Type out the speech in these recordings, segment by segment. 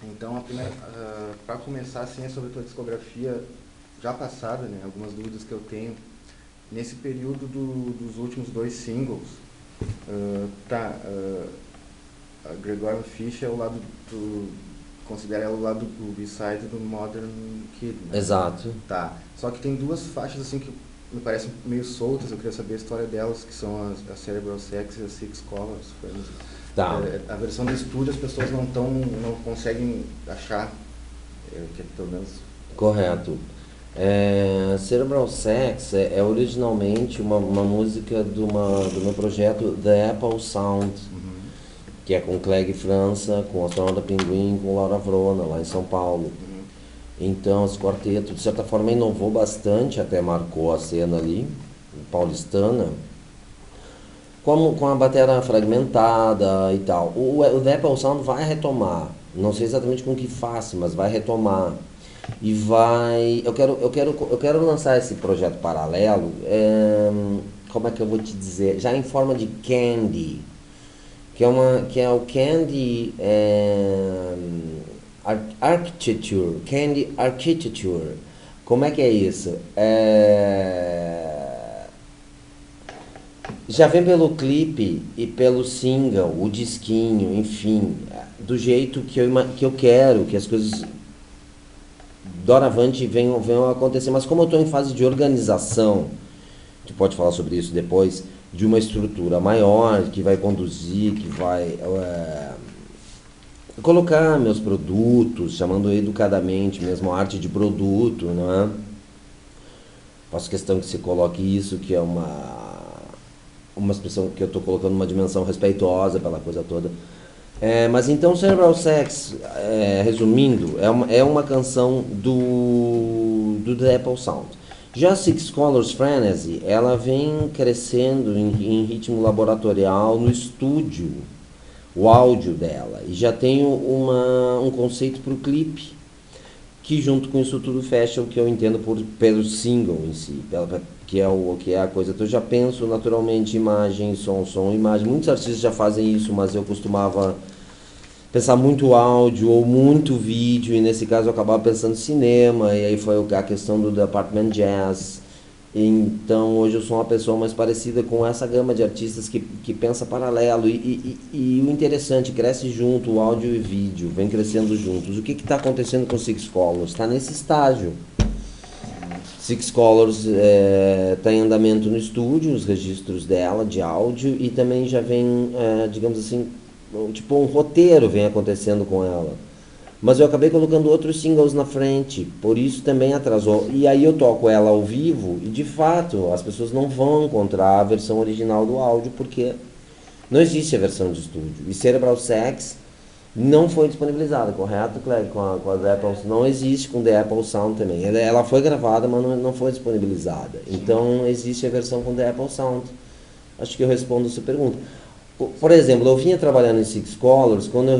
Então, para começar, assim, é sobre a tua discografia já passada, né? Algumas dúvidas que eu tenho. Nesse período dos últimos dois singles, a Gregorian Fish é o lado considera ela o lado do B-side do Modern Kid, né? Exato. Tá. Só que tem duas faixas assim que me parecem meio soltas, eu queria saber a história delas, que são a Cerebral Sex e a Six Colors. Tá, A versão do estúdio as pessoas não conseguem achar, que é pelo menos. correto. Cerebral Sex é originalmente uma música do meu projeto The Apple Sound, Uhum, que é com Clegg França, com a Sonora Pinguim, com Laura Vrona, lá em São Paulo. uhum, Então, esse quarteto, de certa forma, inovou bastante, até marcou a cena ali, paulistana, com a bateria fragmentada e tal. O The Apple Sound vai retomar, não sei exatamente com que face, mas vai retomar. E vai. Eu quero lançar esse projeto paralelo. Como é que eu vou te dizer? Já em forma de candy. Que é o Candy Architecture. Candy Architecture. Como é que é isso? Já vem pelo clipe e pelo single, o disquinho, enfim, do jeito que eu quero, que as coisas doravante venham a acontecer. Mas como eu estou em fase de organização, a gente pode falar sobre isso depois, de uma estrutura maior que vai conduzir, que vai colocar meus produtos, chamando educadamente mesmo arte de produto, não é? Faço questão que se coloque isso, que é uma expressão que eu estou colocando uma dimensão respeitosa pela coisa toda. Mas então Cerebral Sex, resumindo, é uma canção do The Apple Sound. Já Six Colors Frenzy, ela vem crescendo em ritmo laboratorial no estúdio, o áudio dela. E já tenho um conceito para o clipe, que junto com isso tudo fecha o que eu entendo pelo single em si, que é a coisa. Então eu já penso naturalmente imagem, som, imagem. Muitos artistas já fazem isso, mas eu costumava pensar muito áudio ou muito vídeo, e nesse caso eu acabava pensando cinema, e aí foi a questão do Department Jazz. Então hoje eu sou uma pessoa mais parecida com essa gama de artistas que pensa paralelo, e o interessante, cresce junto, o áudio e vídeo, vem crescendo juntos. O que está acontecendo com Six Colors? Está nesse estágio. uhum. Six Colors está em andamento no estúdio, os registros dela de áudio, e também já vem, digamos assim, tipo um roteiro vem acontecendo com ela. Mas eu acabei colocando outros singles na frente, por isso também atrasou. E aí eu toco ela ao vivo e de fato as pessoas não vão encontrar a versão original do áudio porque não existe a versão de estúdio. E Cerebral Sex não foi disponibilizada, correto, Clegg? Com a The Apple, não existe com The Apple Sound também. Ela foi gravada, mas não foi disponibilizada. Sim, Então existe a versão com The Apple Sound. Acho que eu respondo a sua pergunta. Por exemplo, eu vinha trabalhando em Six Colors quando eu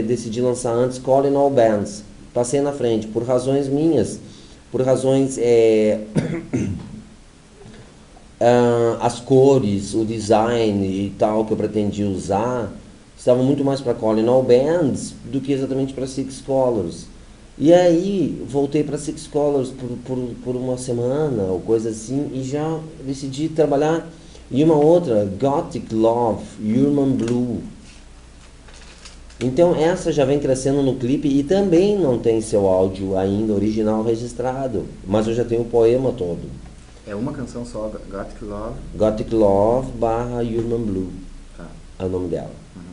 decidi lançar antes Calling All Bands. Passei na frente por razões minhas, por razões as cores, o design e tal que eu pretendia usar estavam muito mais para Calling All Bands do que exatamente para Six Colors. E aí voltei para Six Colors por uma semana ou coisa assim e já decidi trabalhar em uma outra, Gothic Love, Human Blue. Então essa já vem crescendo no clipe e também não tem seu áudio ainda original registrado, mas eu já tenho o poema todo. é uma canção só, Gothic Love. Gothic Love barra Human Blue Tá. é o nome dela. Uhum.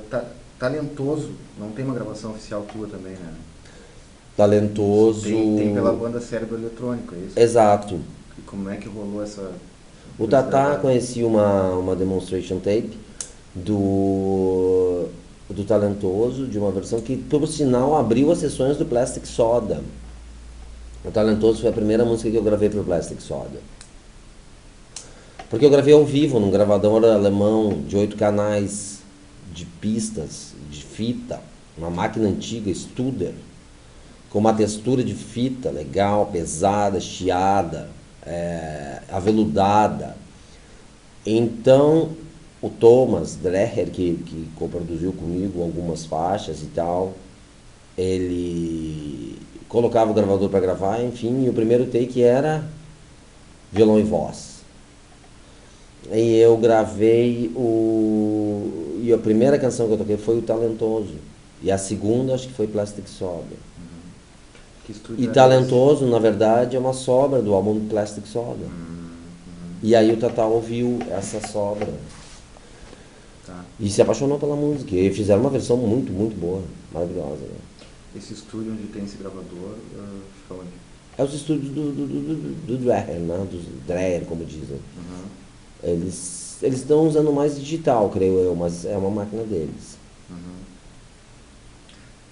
Tá. Talentoso, não tem uma gravação oficial tua também, né? Talentoso. Tem pela banda Cérebro Eletrônico, é isso? Exato. E como é que rolou essa. O Foi eles Tatá gravaram? conheci uma demonstration tape do Talentoso, de uma versão que, por sinal, abriu as sessões do Plastic Soda. O Talentoso foi a primeira música que eu gravei pro Plastic Soda. Porque eu gravei ao vivo num gravador alemão de 8 canais de pistas, de fita, uma máquina antiga, Studer, com uma textura de fita legal, pesada, chiada, aveludada. Então, o Thomas Dreher, que coproduziu comigo algumas faixas e tal, ele colocava o gravador para gravar, enfim, e o primeiro take era violão e voz. E eu gravei e a primeira canção que eu toquei foi o Talentoso. E a segunda acho que foi Plastic Soda. Que estúdio E era Talentoso, na verdade, é uma sobra do álbum Plastic Soda. E aí o Tata ouviu essa sobra. Tá. E se apaixonou pela música. E fizeram uma versão muito, muito boa. Maravilhosa. Né? Esse estúdio onde tem esse gravador, fica onde? É os estúdios do Dreher, né? Dos Dreher, como dizem. Eles estão usando mais digital, creio eu, mas é uma máquina deles.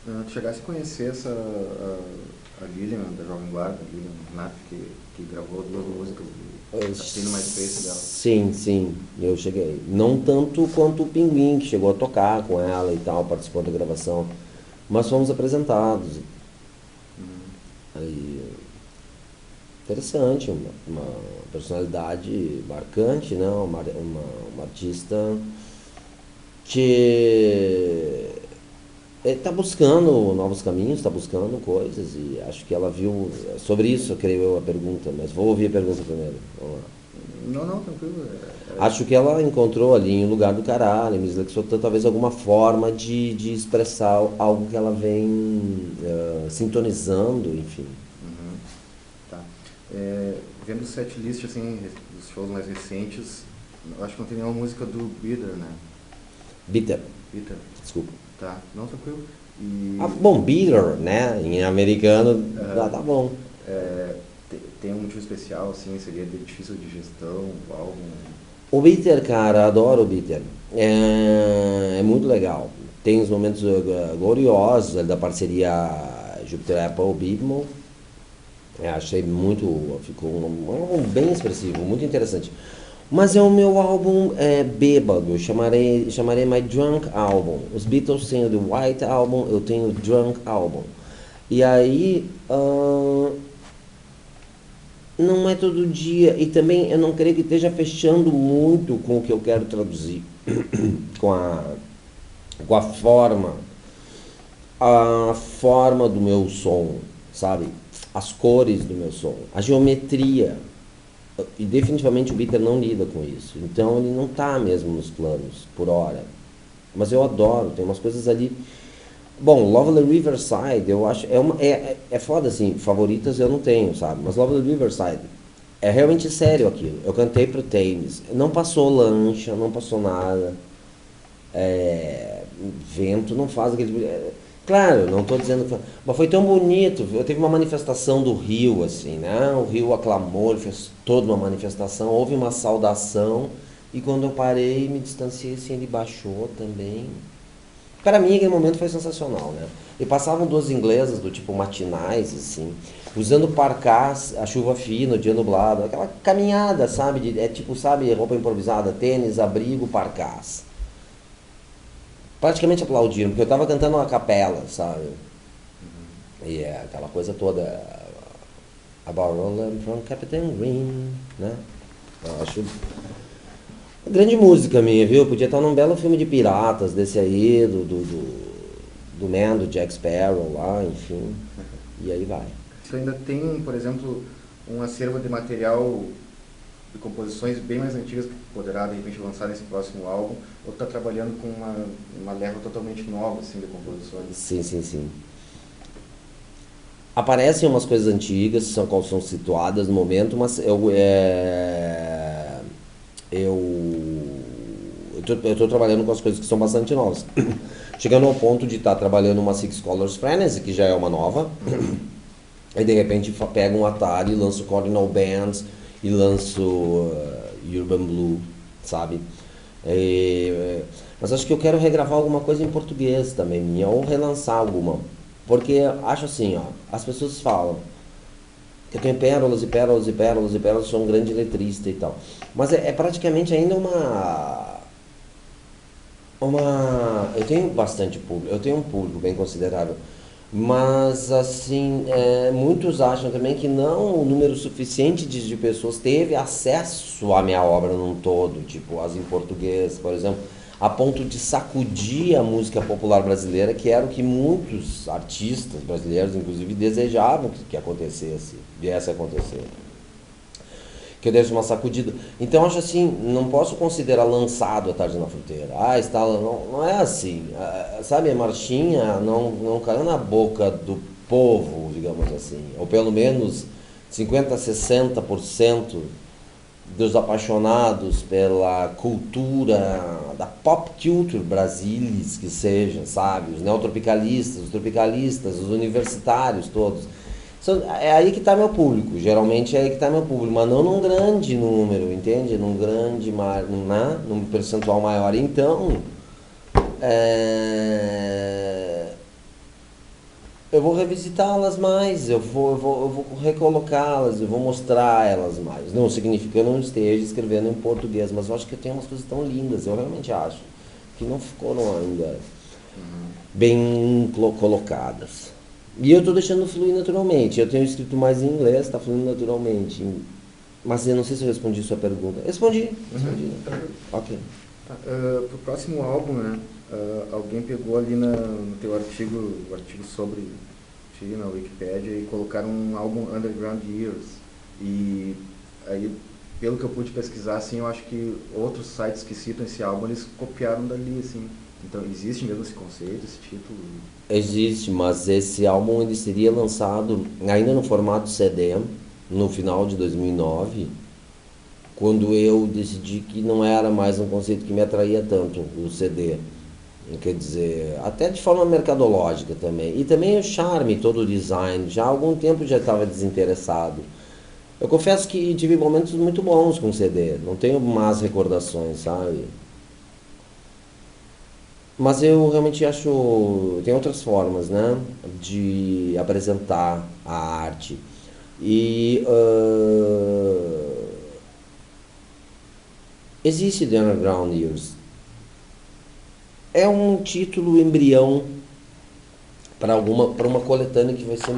Tu chegasse a conhecer a Lilian, da Jovem Guarda, a Lilian Knapp, que gravou 2 músicas assim no MySpace dela. Sim, eu cheguei. Não tanto quanto o Pinguim, que chegou a tocar com ela e tal, participou da gravação. Mas fomos apresentados. Aí, interessante, uma personalidade marcante, né? Uma artista que está buscando novos caminhos, está buscando coisas, e acho que ela viu sobre isso, creio eu, a pergunta, mas vou ouvir a pergunta primeiro. Vamos lá. Não, tranquilo. Acho que ela encontrou ali em lugar do caralho, em Miss Soltando, talvez alguma forma de expressar algo que ela vem sintonizando, enfim. Tá. Vendo o setlist, assim, dos shows mais recentes, eu acho que não tem nenhuma música do Bitter, né? Bitter, Bitter. desculpa. Tá, não, tranquilo. E, Bom, bitter, né? Em americano, tá bom. tem um motivo especial, assim, seria de difícil de gestão, algo... O bitter, cara, adoro o bitter. É muito legal. Tem os momentos gloriosos da parceria Jupiter Apple Beatmo. Achei muito, ficou um álbum bem expressivo, muito interessante. Mas é o meu álbum bêbado, eu chamarei My Drunk Album. Os Beatles têm o The White Album, eu tenho o Drunk Album. E aí, não é todo dia, e também eu não creio que esteja fechando muito com o que eu quero traduzir, com a forma do meu som, sabe? As cores do meu som, a geometria. E definitivamente o Bitter não lida com isso. Então ele não está mesmo nos planos, por hora. Mas eu adoro, tem umas coisas ali. Bom, Lovely Riverside, eu acho. É foda assim, favoritas eu não tenho, sabe? Mas Lovely Riverside é realmente sério aquilo. Eu cantei pro Thames. Não passou lancha, não passou nada. Vento não faz aquele. Claro, não estou dizendo que... Mas foi tão bonito. Teve uma manifestação do Rio, assim, né? O Rio aclamou, ele fez toda uma manifestação. Houve uma saudação. E quando eu parei, me distanciei, assim, ele baixou também. Para mim, aquele momento foi sensacional, né? E passavam 2 inglesas do tipo matinais, assim, usando parcás, a chuva fina, o dia nublado. Aquela caminhada, sabe? Tipo, sabe, roupa improvisada, tênis, abrigo, parcás. Praticamente aplaudiram, porque eu estava cantando uma capela, sabe? E aquela coisa toda. About Roland from Captain Green, né? Eu acho grande música minha, viu? Podia estar num belo filme de piratas desse aí, do Man, do Jack Sparrow lá, enfim. E aí vai. Você ainda tem, por exemplo, um acervo de material de composições bem mais antigas que poderá de repente lançar nesse próximo álbum, ou está trabalhando com uma leva totalmente nova assim de composições? Sim. Aparecem umas coisas antigas, são situadas no momento, mas eu estou trabalhando com as coisas que são bastante novas. Chegando ao ponto de estar trabalhando uma Six Colors Frenzy, que já é uma nova, e de repente pego um Atari, lanço Cardinal Bands e lanço Urban Blue, sabe? Mas acho que eu quero regravar alguma coisa em português também minha, ou relançar alguma. Porque acho assim, ó, as pessoas falam que eu tenho pérolas e pérolas e pérolas e pérolas, sou um grande letrista e tal. Mas é praticamente ainda eu tenho bastante público, eu tenho um público bem considerável. Mas, assim, muitos acham também que não o número suficiente de pessoas teve acesso à minha obra num todo, tipo, as em português, por exemplo, a ponto de sacudir a música popular brasileira, que era o que muitos artistas brasileiros, inclusive, desejavam que acontecesse, viesse a acontecer. Que eu desse uma sacudida. Então, acho assim, não posso considerar lançado A Tarde na Fruteira. Ah, está, não é assim. Sabe, a marchinha não caiu na boca do povo, digamos assim. Ou pelo menos 50, 60% dos apaixonados pela cultura, da pop culture brasilis, que seja, sabe? Os neotropicalistas, os tropicalistas, os universitários todos. É aí que está meu público, geralmente é aí que está meu público, mas não num grande número, entende? Num grande, num percentual maior. Então, eu vou revisitá-las mais, eu vou recolocá-las, eu vou mostrar elas mais. Não significa que eu não esteja escrevendo em português, mas eu acho que eu tenho umas coisas tão lindas, eu realmente acho, que não foram ainda bem colocadas. E eu estou deixando fluir naturalmente. Eu tenho escrito mais em inglês, está fluindo naturalmente. Mas eu não sei se eu respondi sua pergunta. Respondi. Ok. Tá. Pro próximo álbum, né? Alguém pegou ali no teu artigo, o artigo sobre ti na Wikipédia e colocaram um álbum Underground Years. E aí, pelo que eu pude pesquisar, assim, eu acho que outros sites que citam esse álbum, eles copiaram dali, assim. Então, existe mesmo esse conceito, esse título? Existe, mas esse álbum ele seria lançado ainda no formato CD no final de 2009, quando eu decidi que não era mais um conceito que me atraía tanto, o CD. Quer dizer, até de forma mercadológica também. E também o charme, todo o design. Já há algum tempo já estava desinteressado. Eu confesso que tive momentos muito bons com CD. Não tenho más recordações, sabe? Mas eu realmente acho. Tem outras formas, né? De apresentar a arte. E. Existe The Underground Years. É um título embrião para uma coletânea que vai ser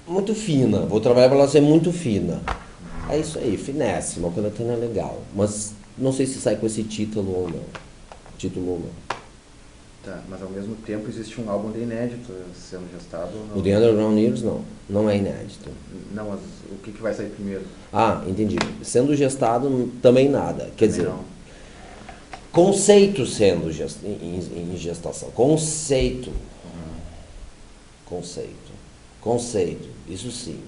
muito fina. Vou trabalhar para ela ser muito fina. É isso aí, finesse, uma coletânea legal. Mas não sei se sai com esse título ou não. Título ou não. Tá, mas ao mesmo tempo existe um álbum de inédito sendo gestado ou não? O The Underground Years não. Não é inédito. Não, mas o que vai sair primeiro? Ah, entendi. Sendo gestado também nada. Quer dizer, Não. conceito sendo em gestação. Conceito. Conceito. Isso sim.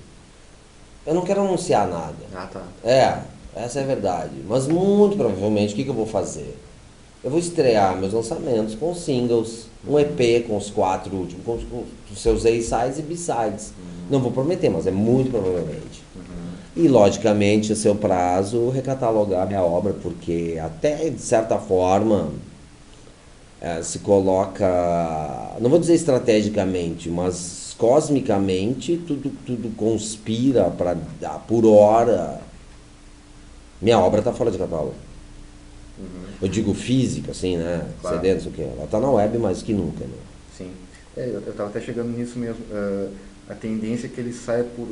Eu não quero anunciar nada. Ah, tá. Essa é a verdade. Mas muito provavelmente o que eu vou fazer? Eu vou estrear meus lançamentos com singles, um EP com os 4 últimos, com os seus A-sides e B-sides. Não vou prometer, mas é muito provavelmente. E, logicamente, a seu prazo, recatalogar minha obra, porque até, de certa forma, se coloca, não vou dizer estrategicamente, mas cosmicamente, tudo conspira para, por hora, minha obra está fora de catálogo. Eu digo física, assim, né? Claro. CD, não sei o que. Ela tá na web mais que nunca, né? Sim. Eu estava até chegando nisso mesmo. A tendência é que ele saia por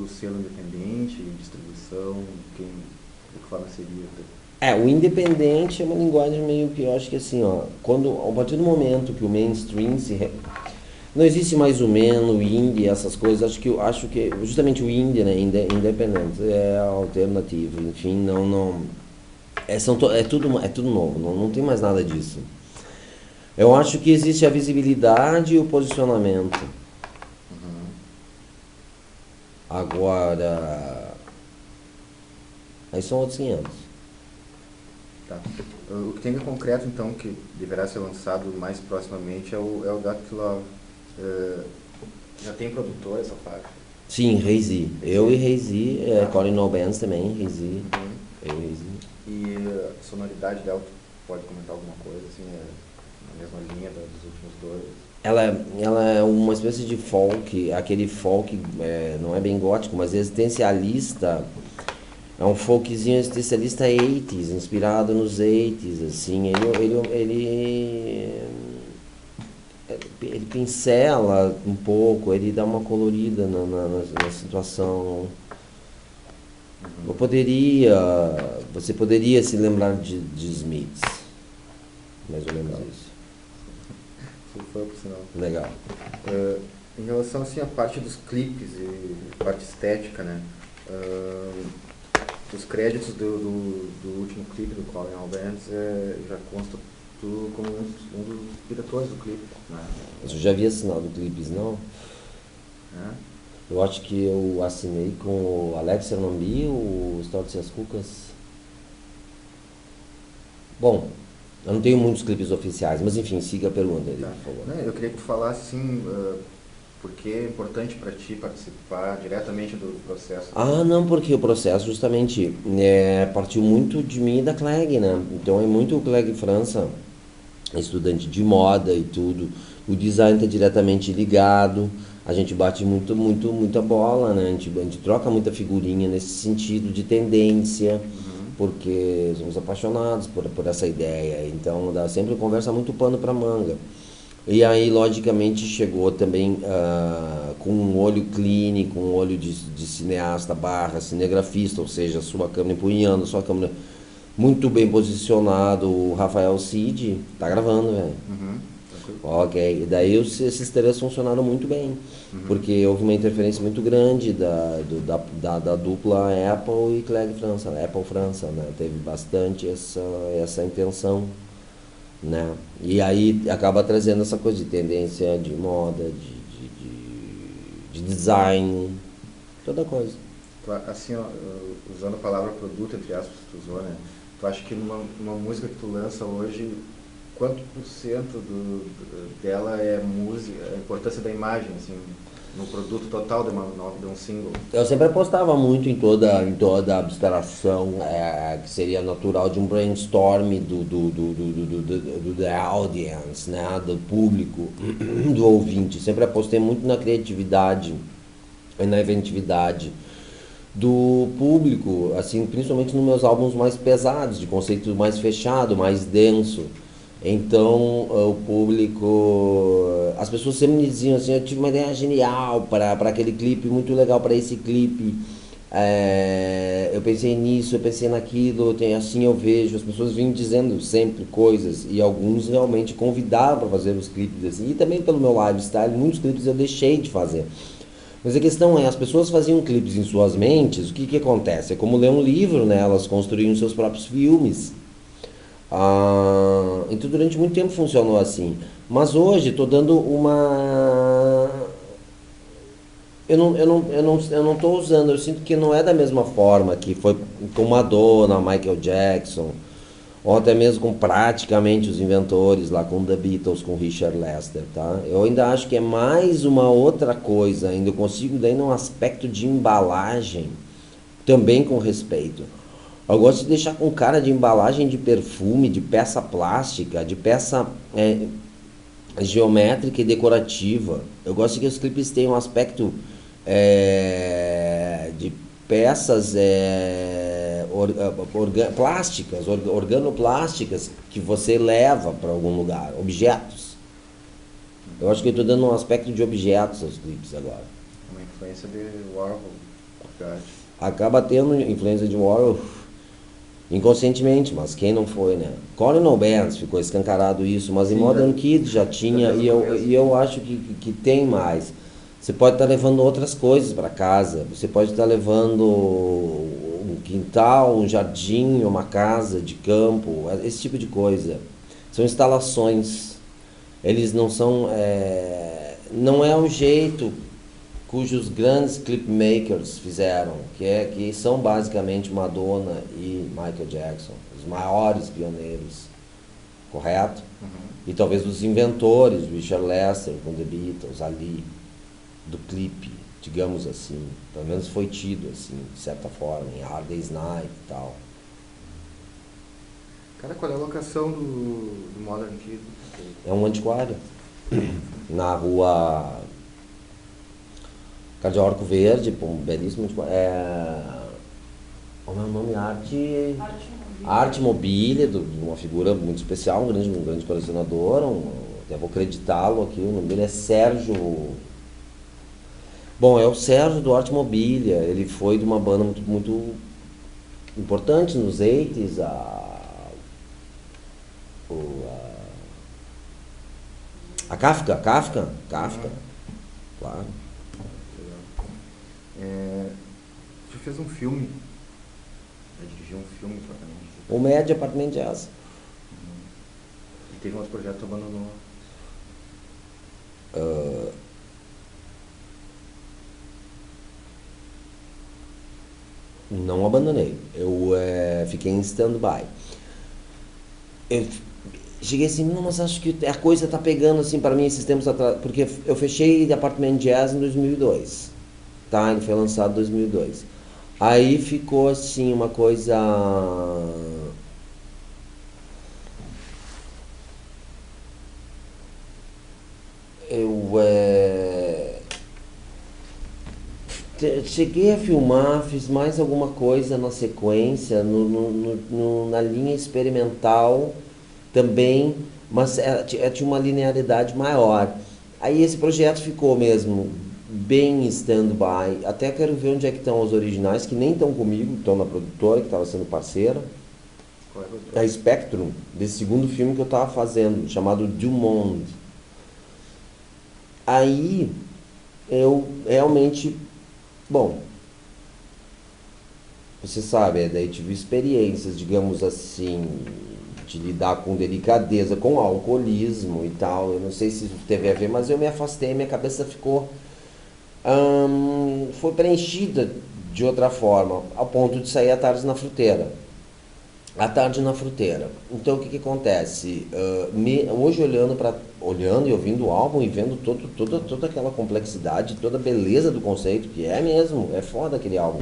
selo independente, distribuição, de que forma seria? O independente é uma linguagem meio que eu acho que assim, ó, a partir do momento que o mainstream não existe mais o menos, o indie, essas coisas, acho que justamente o indie, né, independente, é alternativo, enfim, não é tudo novo, não tem mais nada disso. Eu acho que existe a visibilidade e o posicionamento. Agora, aí são outros 500. Tá. O que tem de concreto, então, que deverá ser lançado mais proximamente é o Got to Love. Já tem produtor essa faixa? Sim, Rei-Z. Eu e Rei-Z, Colin No Bands também, Rei-Z. Eu e Rei-Z. E a sonoridade dela, tu pode comentar alguma coisa, assim, na mesma linha dos últimos dois? Ela é uma espécie de folk, aquele folk, não é bem gótico, mas existencialista. É um folkzinho existencialista 80s, inspirado nos 80s, assim. Ele ele pincela um pouco, ele dá uma colorida na situação. Você poderia se lembrar de Smiths, mais ou menos isso. Sou fã, por sinal. Legal. Em relação assim, à parte dos clipes e parte estética, né? Os créditos do último clipe do Calling All Bands já consta tu como um dos diretores do clipe, né? Você já havia assinado clipes, não? Eu acho que eu assinei com o Alex Hernambi, o Storts e as Cucas. Bom, eu não tenho muitos clipes oficiais, mas enfim, siga a pergunta aí, por favor. Eu queria que tu falasse assim, porque é importante para ti participar diretamente do processo. Não, porque o processo justamente partiu muito de mim e da Clegg, né? Então é muito o Clegg França, estudante de moda e tudo. O design está diretamente ligado. A gente bate muita bola, né? A gente troca muita figurinha nesse sentido de tendência, porque somos apaixonados por essa ideia. Então dá sempre conversa muito pano para manga. E aí, logicamente, chegou também com um olho clínico, um olho de cineasta barra cinegrafista, ou seja, sua câmera empunhando, sua câmera muito bem posicionado. O Rafael Cid tá gravando, velho. Ok, e daí esses três funcionaram muito bem, porque houve uma interferência muito grande da dupla Apple e Clegg França, Apple França, né? Teve bastante essa intenção, né? E aí acaba trazendo essa coisa de tendência, de moda, de design, toda coisa. Assim, ó, usando a palavra produto, entre aspas, que tu usou, né? Tu acha que numa música que tu lança hoje, quanto por cento dela é música, a importância da imagem, assim, no produto total de um single? Eu sempre apostava muito em toda a abstração que seria natural de um brainstorm da audience, né, do público, do ouvinte. Sempre apostei muito na criatividade e na inventividade do público, assim, principalmente nos meus álbuns mais pesados, de conceito mais fechado, mais denso. Então, o público, as pessoas sempre me diziam assim, eu tive uma ideia genial para aquele clipe, muito legal para esse clipe, eu pensei nisso, eu pensei naquilo, assim eu vejo, as pessoas vinham dizendo sempre coisas, e alguns realmente convidaram para fazer os clipes assim, e também pelo meu lifestyle, muitos clipes eu deixei de fazer. Mas a questão é, as pessoas faziam clipes em suas mentes, o que acontece? É como ler um livro, né? Elas construíam seus próprios filmes. Então durante muito tempo funcionou assim. Mas hoje estou dando uma... Eu não estou usando, eu sinto que não é da mesma forma que foi com Madonna, Michael Jackson, ou até mesmo com praticamente os inventores lá, com The Beatles, com Richard Lester, tá? Eu ainda acho que é mais uma outra coisa, ainda eu consigo daí num aspecto de embalagem, também com respeito. Eu gosto de deixar com cara de embalagem de perfume, de peça plástica, de peça geométrica e decorativa. Eu gosto que os clipes tenham um aspecto de peças plásticas, organoplásticas que você leva para algum lugar, objetos. Eu acho que eu estou dando um aspecto de objetos aos clipes agora. Uma influência de Warhol, verdade. Acaba tendo influência de Warhol inconscientemente, mas quem não foi, né? Calling All Bands ficou escancarado isso, mas sim, em Modern Kids já tinha, e eu acho que tem mais. Você pode estar levando outras coisas para casa, você pode estar levando um quintal, um jardim, uma casa de campo, esse tipo de coisa. São instalações, eles não são, não é um jeito cujos grandes clipmakers fizeram, que são basicamente Madonna e Michael Jackson, os maiores pioneiros, correto? E talvez os inventores, Richard Lester com The Beatles ali, do clipe, digamos assim, pelo menos foi tido assim, de certa forma, em Hard Day's Night e tal. Cara, qual é a locação do Modern Kid? É um antiquário, na rua Cardeal Arco Verde, um belíssimo antiquário, como é o nome? Arte Mobília, de uma figura muito especial, um grande colecionador, Eu vou acreditá-lo aqui, o nome dele é Sérgio. Bom, é o Sérgio do Arte Mobília. Ele foi de uma banda muito, muito importante nos 80s, a Kafka, claro. Você fez um filme, dirigiu um filme exatamente. O Média Apartment Jazz. E teve um outro projeto que abandonou. Não abandonei. Eu fiquei em stand-by. Eu cheguei assim, não, mas acho que a coisa tá pegando assim para mim esses tempos atrás, porque eu fechei Apartment Jazz em 2002, tá? Ele foi lançado em 2002. Aí ficou assim uma coisa, cheguei a filmar, fiz mais alguma coisa na sequência, na linha experimental também, mas tinha uma linearidade maior. Aí esse projeto ficou mesmo bem em stand-by. Até quero ver onde é que estão os originais, que nem estão comigo, estão na produtora, que estava sendo parceira. Qual é a produtora? A Spectrum, desse segundo filme que eu estava fazendo, chamado Du Monde. Aí eu realmente, bom, você sabe, daí tive experiências, digamos assim, de lidar com delicadeza, com alcoolismo e tal. Eu não sei se isso teve a ver, mas eu me afastei, minha cabeça ficou, foi preenchida de outra forma, ao ponto de sair à tarde na fruteira. À tarde na fruteira. Então o que acontece? Hoje olhando e ouvindo o álbum e vendo toda aquela complexidade, toda a beleza do conceito, que é mesmo, é foda aquele álbum.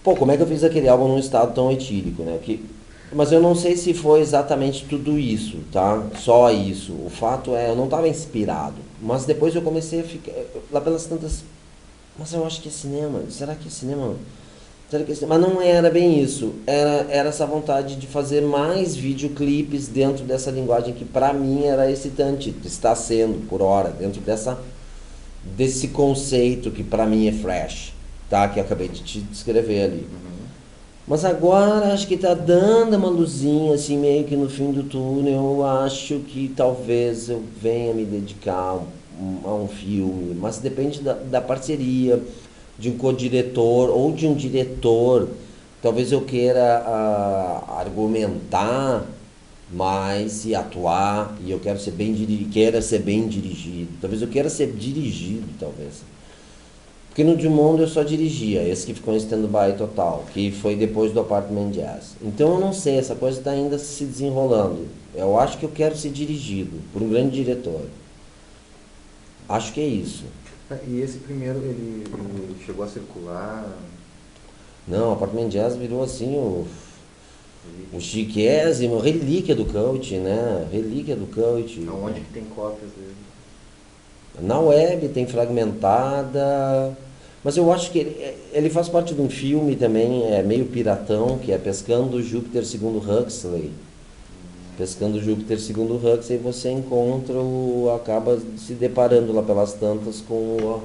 Pô, como é que eu fiz aquele álbum num estado tão etílico, né? Mas eu não sei se foi exatamente tudo isso, tá? Só isso. O fato é, eu não estava inspirado. Mas depois eu comecei a ficar, lá pelas tantas, mas eu acho que é cinema. Será que é cinema? Mas não era bem isso, era essa vontade de fazer mais videoclipes dentro dessa linguagem que pra mim era excitante, está sendo por hora, dentro desse conceito que pra mim é fresh, tá? Que eu acabei de te descrever ali. Mas agora acho que tá dando uma luzinha assim meio que no fim do túnel. Eu acho que talvez eu venha me dedicar a um filme, mas depende da parceria, de um co-diretor ou de um diretor. Talvez eu queira argumentar mais e atuar, e eu quero ser queira ser bem dirigido. Talvez eu queira ser dirigido, talvez. Porque no Dumont eu só dirigia, esse que ficou em stand-by total, que foi depois do Apartment Jazz. Então eu não sei, essa coisa está ainda se desenrolando. Eu acho que eu quero ser dirigido por um grande diretor. Acho que é isso. E esse primeiro, ele chegou a circular? Não, o Apartment Jazz virou assim o chiquésimo, relíquia do cult, né? Relíquia do cult. Aonde que tem cópias dele? Na web tem fragmentada, mas eu acho que ele faz parte de um filme também, é meio piratão, que é Pescando Júpiter segundo Huxley. Pescando Júpiter segundo Huxley, você acaba se deparando lá pelas tantas com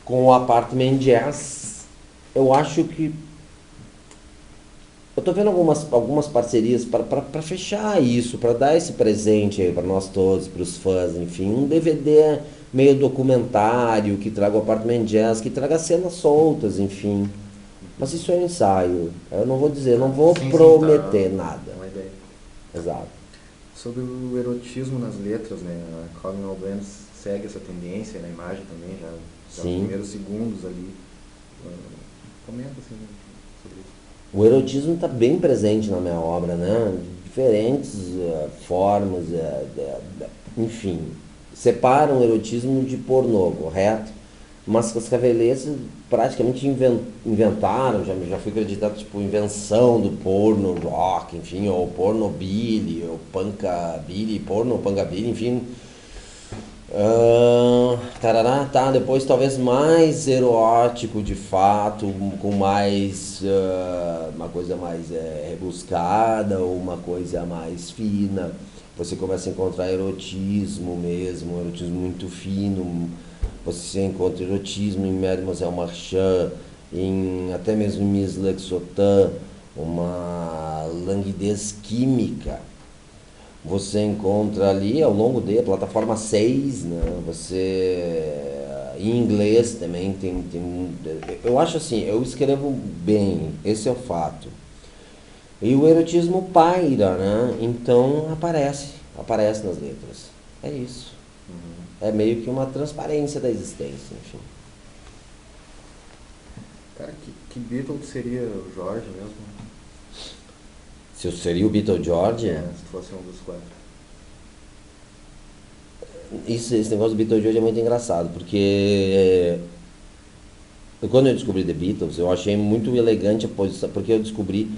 o Apartment Jazz. Eu acho que eu tô vendo algumas parcerias para fechar isso, para dar esse presente aí para nós todos, para os fãs, enfim, um DVD meio documentário que traga o Apartment Jazz, que traga cenas soltas, enfim. Mas isso é um ensaio. Eu não vou dizer, não vou prometer nada. Uma ideia. Exato. Sobre o erotismo nas letras, né? A Calvin Albans segue essa tendência na imagem também, já nos primeiros segundos ali. Comenta assim sobre isso. O erotismo está bem presente na minha obra, né? De diferentes formas, enfim. Separam o erotismo de pornô, correto? Mas as Cascavelenses praticamente inventaram, já foi acreditado, tipo, invenção do porno rock, enfim, ou porno billy, ou punkabilly, porno punkabilly, enfim. Tarará, tá, depois talvez mais erótico de fato, com mais uma coisa mais rebuscada ou uma coisa mais fina. Você começa a encontrar erotismo mesmo, erotismo muito fino. Você encontra erotismo em Mademoiselle Marchand, em até mesmo em Miss Lexotan, uma languidez química você encontra ali ao longo da plataforma 6, né? Você em inglês também tem. Eu acho assim, eu escrevo bem, esse é o fato. E o erotismo paira, né? Então aparece nas letras. É isso. É meio que uma transparência da existência, enfim. Cara, que Beatle seria o Jorge mesmo? Se eu seria o Beatle George, Se fosse um dos quatro. esse negócio do Beatle George é muito engraçado, porque quando eu descobri The Beatles, eu achei muito elegante a posição, porque eu descobri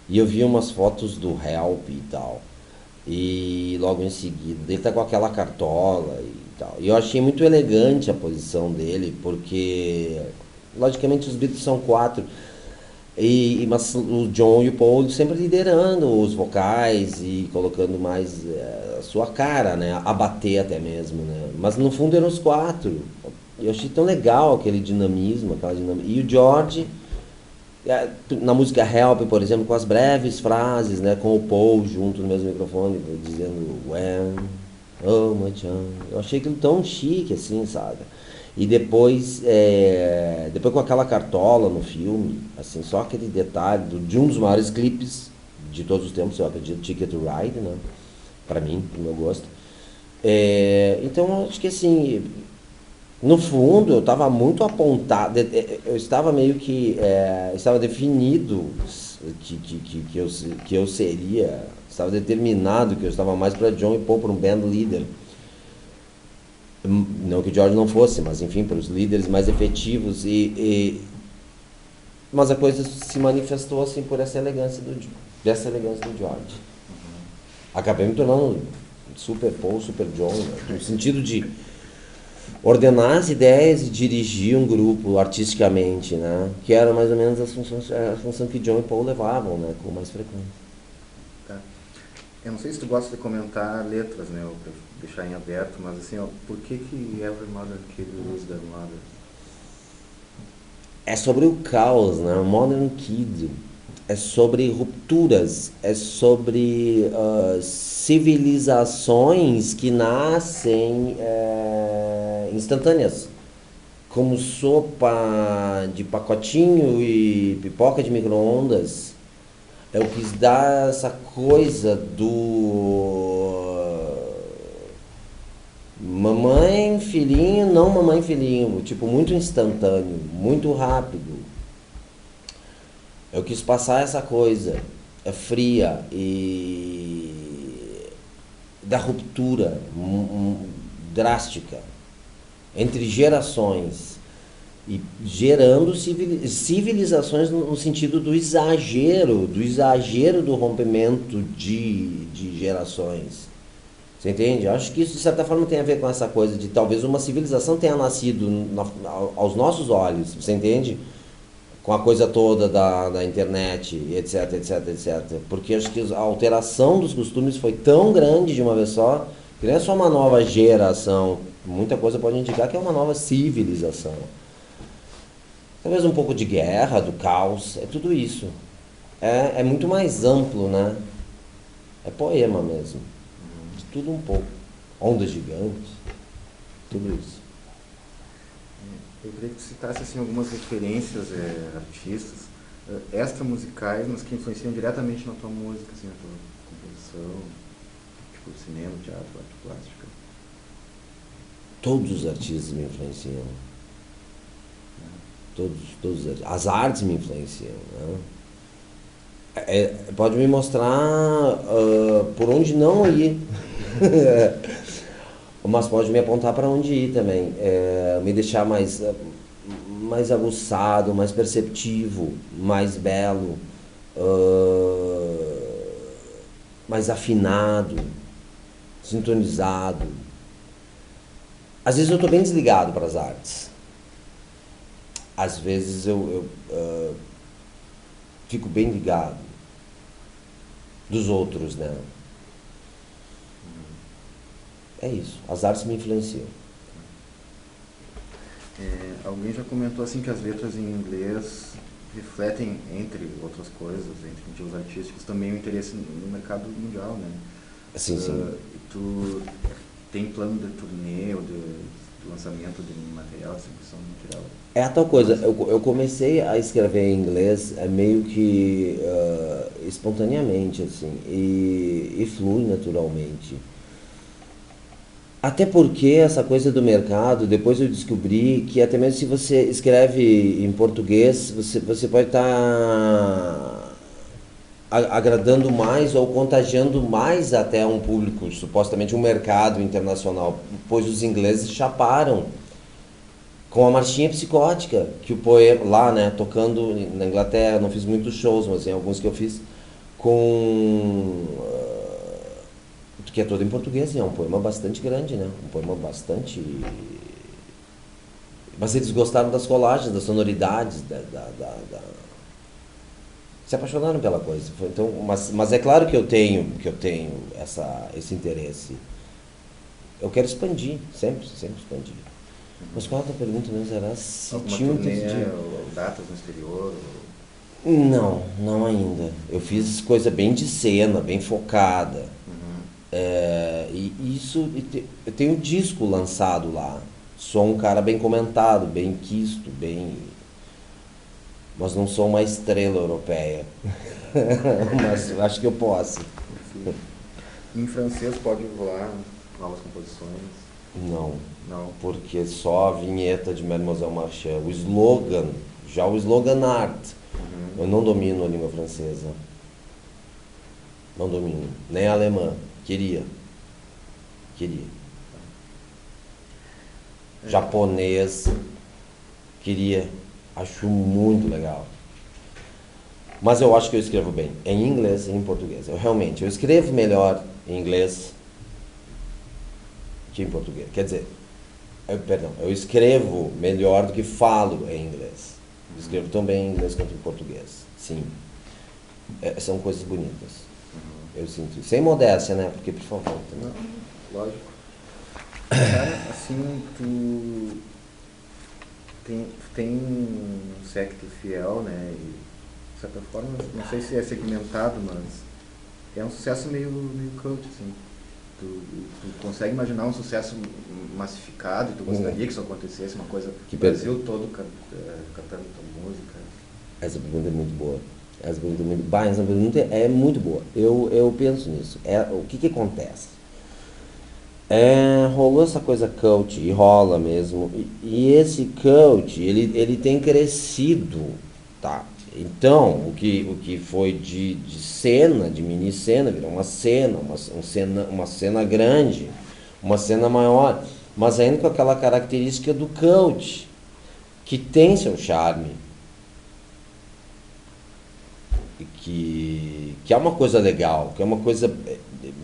e eu vi umas fotos do Help e tal. E logo em seguida, ele tá com aquela cartola e tal. E eu achei muito elegante a posição dele, porque logicamente os Beatles são quatro. Mas o John e o Paul sempre liderando os vocais e colocando mais a sua cara, né? A bater até mesmo, né? Mas no fundo eram os quatro. Eu achei tão legal aquele dinamismo, aquela dinâmica. E o George, na música Help, por exemplo, com as breves frases, né? Com o Paul junto no mesmo microfone, dizendo When, oh my John. Eu achei aquilo tão chique assim, sabe? E depois, depois com aquela cartola no filme, assim, só aquele detalhe de um dos maiores clipes de todos os tempos, eu acredito, Ticket to Ride, né? Pra mim, pro meu gosto. Então, acho que assim, no fundo, eu estava muito apontado, eu estava meio que, estava definido que eu seria, estava determinado que eu estava mais para John e Paul, para um band leader. Não que o George não fosse, mas enfim, para os líderes mais efetivos. Mas a coisa se manifestou assim por dessa elegância do George. Acabei me tornando super Paul, super John, né? No sentido de ordenar as ideias e dirigir um grupo artisticamente, né? Que era mais ou menos a função que John e Paul levavam, né? Com mais frequência. Tá. Eu não sei se tu gosta de comentar letras, né? Ou deixar em aberto, mas assim, ó, por que Every Mother Kid Lose Their Mother? É sobre o caos, né? Modern Kid. É sobre rupturas, é sobre civilizações que nascem instantâneas, como sopa de pacotinho e pipoca de micro-ondas. Eu quis dar essa coisa do mamãe, filhinho, não mamãe, filhinho, tipo, muito instantâneo, muito rápido. Eu quis passar essa coisa fria e da ruptura drástica entre gerações e gerando civilizações no sentido do exagero do rompimento de gerações. Você entende? Acho que isso de certa forma tem a ver com essa coisa de talvez uma civilização tenha nascido aos nossos olhos, você entende? Com a coisa toda da internet, etc, etc, etc. Porque acho que a alteração dos costumes foi tão grande de uma vez só, que não é só uma nova geração, muita coisa pode indicar que é uma nova civilização. Talvez um pouco de guerra, do caos, é tudo isso. É muito mais amplo, né? É poema mesmo. De tudo um pouco. Ondas gigantes, tudo isso. Eu queria que tu citasse assim, algumas referências, artistas, extra-musicais, mas que influenciam diretamente na tua música, assim, na tua composição, tipo cinema, teatro, arte plástica. Todos os artistas me influenciam. Todos as artes me influenciam, né? Pode me mostrar por onde não ir, mas pode me apontar para onde ir também, me deixar mais aguçado, mais perceptivo, mais belo, mais afinado, sintonizado. Às vezes eu estou bem desligado para as artes. Às vezes eu fico bem ligado dos outros, né? É isso. As artes me influenciam. Alguém já comentou assim que as letras em inglês refletem, entre outras coisas, entre motivos artísticos, também o interesse no mercado mundial, né? Sim, sim. E tu tem plano de turnê ou de lançamento de material, distribuição de material? É a tal coisa, eu comecei a escrever em inglês meio que espontaneamente, assim, e flui naturalmente. Até porque essa coisa do mercado, depois eu descobri que até mesmo se você escreve em português, você pode estar agradando mais ou contagiando mais até um público, supostamente um mercado internacional, pois os ingleses chaparam com a Marchinha Psicótica, que o poema, lá, né, tocando na Inglaterra, não fiz muitos shows, mas em alguns que eu fiz, com que é todo em português, e é um poema bastante grande, né? Um poema bastante... Mas eles gostaram das colagens, das sonoridades, se apaixonaram pela coisa. Então, mas é claro que eu tenho esse interesse. Eu quero expandir, sempre expandir. Mas qual é a tua pergunta mesmo? Era se Alguma tinha turnê ou datas no exterior? Não ainda. Eu fiz coisa bem de cena, bem focada. E isso, eu tenho um disco lançado lá. Sou um cara bem comentado, bem quisto, mas não sou uma estrela europeia. Mas acho que eu posso. Sim. Em francês pode rolar novas composições? Não, Não. porque só a vinheta de Mademoiselle Marchand, o slogan, já o slogan art. Eu não domino a língua francesa. Não domino. Nem a alemã. Queria. Japonês. Queria. Acho muito legal. Mas eu acho que eu escrevo bem. Em inglês e em português. Eu escrevo melhor em inglês que em português. Quer dizer, eu escrevo melhor do que falo em inglês. Escrevo tão bem em inglês quanto em português. Sim. São coisas bonitas. Eu sinto isso. Sem modéstia, né? Porque, por favor. Não, lógico. Cara, assim, tu tem um séquito fiel, né? E, de certa forma, não sei se é segmentado, mas é um sucesso meio cult, assim. Tu consegue imaginar um sucesso massificado e tu gostaria que isso acontecesse, uma coisa que o Brasil todo cantando tua música? Essa pergunta é muito boa. Essa pergunta é muito boa. Eu penso nisso. O que acontece? Rolou essa coisa cult, e rola mesmo. E esse cult, ele tem crescido, tá? Então, o que foi de cena, de mini-cena, virou uma cena grande, uma cena maior, mas ainda com aquela característica do cult, que tem seu charme, que é uma coisa legal, que é uma coisa,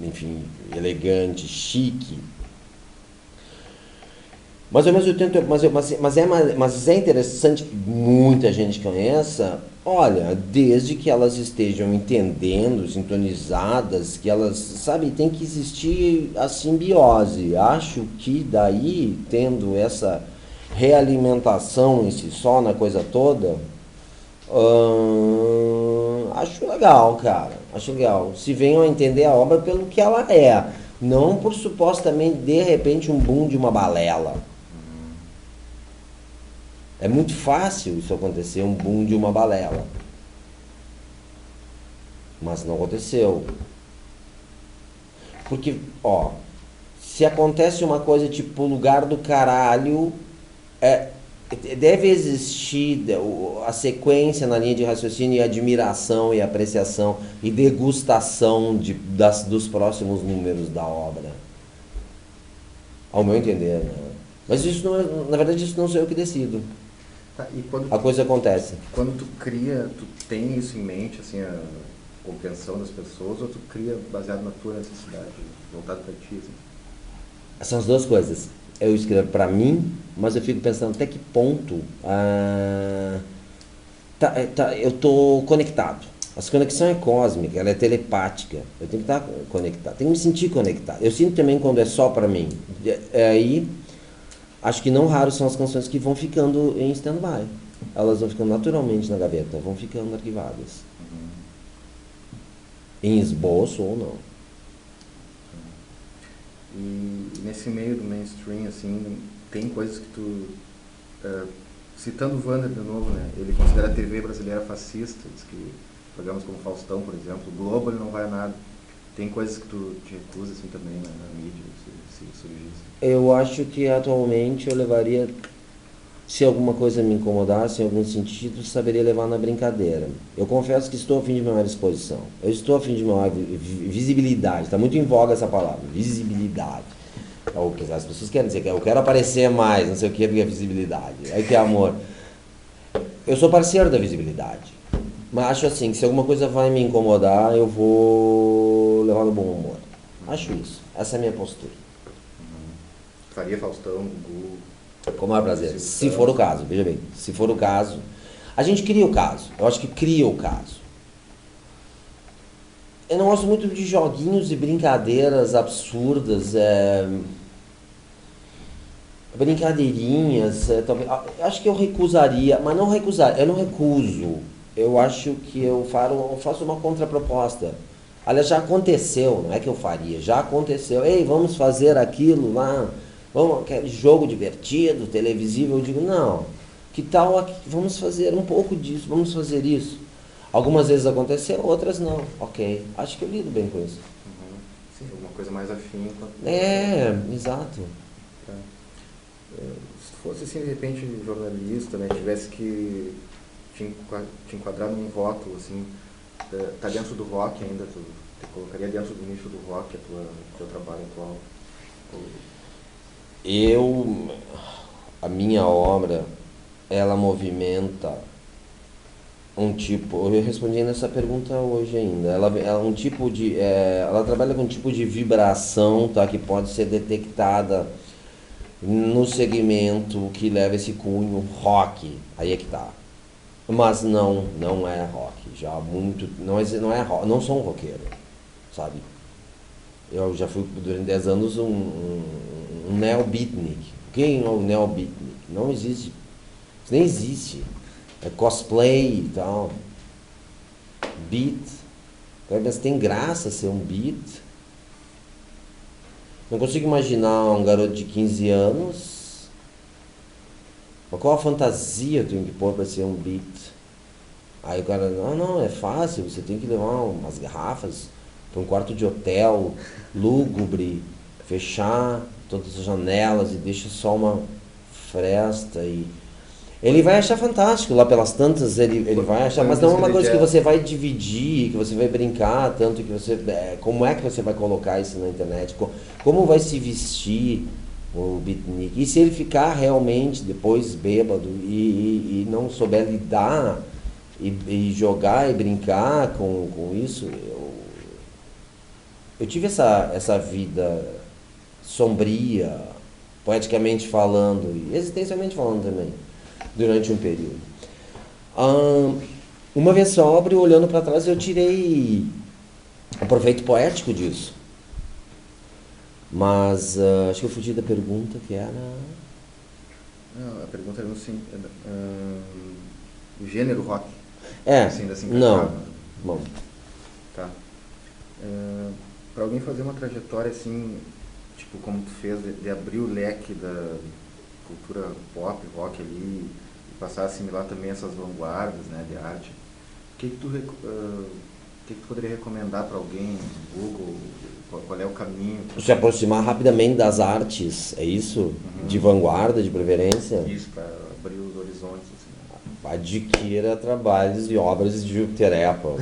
enfim, elegante, chique. Mas ao mesmo tempo, mas é interessante que muita gente conheça, olha, desde que elas estejam entendendo, sintonizadas, que elas, sabe, tem que existir a simbiose. Acho que daí, tendo essa realimentação em si só na coisa toda, acho legal, cara. Acho legal. Se venham a entender a obra pelo que ela é, não por supostamente, de repente, um boom de uma balela. É muito fácil isso acontecer, um boom de uma balela. Mas não aconteceu. Porque, ó, se acontece uma coisa tipo lugar do caralho, deve existir a sequência na linha de raciocínio e admiração e apreciação e degustação dos próximos números da obra. Ao meu entender, né? Mas isso não é, na verdade, isso não sou eu que decido. Tá, e a coisa acontece. Quando tu cria, tu tem isso em mente, assim, a compreensão das pessoas, ou tu cria baseado na tua necessidade, voltado para ti, assim? São as duas coisas. eu escrevo para mim, mas eu fico pensando até que ponto eu estou conectado. Essa conexão é cósmica, ela é telepática. Eu tenho que estar conectado, tenho que me sentir conectado. Eu sinto também quando é só para mim. Aí, acho que não raro são as canções que vão ficando em stand-by. Elas vão ficando naturalmente na gaveta, vão ficando arquivadas. Em esboço ou não. E nesse meio do mainstream, assim, tem coisas que tu... citando o Wander de novo, né? Ele considera a TV brasileira fascista, diz que programas como Faustão, por exemplo, o Globo, ele não vai a nada. Tem coisas que tu te recusa, assim, também, né, na mídia, se surgisse? Eu acho que atualmente eu levaria, se alguma coisa me incomodasse em algum sentido, saberia levar na brincadeira. Eu confesso que estou a fim de maior exposição. Eu estou a fim de maior visibilidade. Está muito em voga essa palavra, visibilidade. As pessoas querem dizer que eu quero aparecer mais, não sei o que, porque é visibilidade. Aí que é amor. Eu sou parceiro da visibilidade. Mas acho assim, que se alguma coisa vai me incomodar, eu vou levar no bom humor. Acho isso. Essa é a minha postura. Faria Faustão, Gugu... Com o maior prazer. Se for o caso, veja bem. Se for o caso... A gente cria o caso. Eu acho que cria o caso. Eu não gosto muito de joguinhos e brincadeiras absurdas. Brincadeirinhas. Talvez, acho que eu recusaria, mas não recusar. Eu não recuso. Eu acho que eu faço uma contraproposta. Aliás, já aconteceu, não é que eu faria, já aconteceu. Ei, vamos fazer aquilo lá, vamos, aquele jogo divertido, televisivo. Eu digo, não, que tal aqui, vamos fazer um pouco disso, vamos fazer isso. Algumas vezes aconteceu, outras não. Ok, acho que eu lido bem com isso. Sim, alguma coisa mais afim. Exato. Tá. Se tu fosse, assim, de repente, jornalista, né, tivesse que te enquadrar num rótulo, assim, tá dentro do rock ainda, tu te colocaria dentro do nicho do rock teu trabalho atual? A minha obra, ela movimenta um tipo, eu respondi nessa pergunta hoje ainda, ela trabalha com um tipo de vibração, tá, que pode ser detectada no segmento que leva esse cunho rock, aí é que tá. Mas não é rock, já muito, não é rock, não sou um roqueiro, sabe? Eu já fui durante 10 anos um neo-beatnik. Quem é o neo-beatnik? Não existe, isso nem existe. É cosplay e tal. Beat, mas tem graça ser um beat. Não consigo imaginar um garoto de 15 anos. Mas qual a fantasia eu tenho que pôr para ser um beat? Aí o cara, não, é fácil, você tem que levar umas garrafas para um quarto de hotel, lúgubre, fechar todas as janelas e deixa só uma fresta e... Ele vai achar fantástico, lá pelas tantas ele vai achar, mas não é uma coisa que você vai dividir, que você vai brincar tanto, que você... Como é que você vai colocar isso na internet? Como vai se vestir o beatnik? E se ele ficar realmente depois bêbado e não souber lidar e jogar e brincar com isso? Eu tive essa vida sombria, poeticamente falando, e existencialmente falando também, durante um período. Uma vez sóbrio, olhando para trás, eu tirei o proveito poético disso. Mas acho que eu fugi da pergunta, que era... Não, a pergunta era assim, o gênero rock. Não. Bom. Tá. Para alguém fazer uma trajetória assim, tipo como tu fez, de abrir o leque da cultura pop, rock ali, e passar a assimilar também essas vanguardas, né, de arte, o que tu poderia recomendar para alguém no Google? Qual é o caminho? Se aproximar rapidamente das artes, é isso? Uhum. De vanguarda, de preferência? Isso, para abrir os horizontes. Assim. Adquira trabalhos e obras de Júpiter Apple.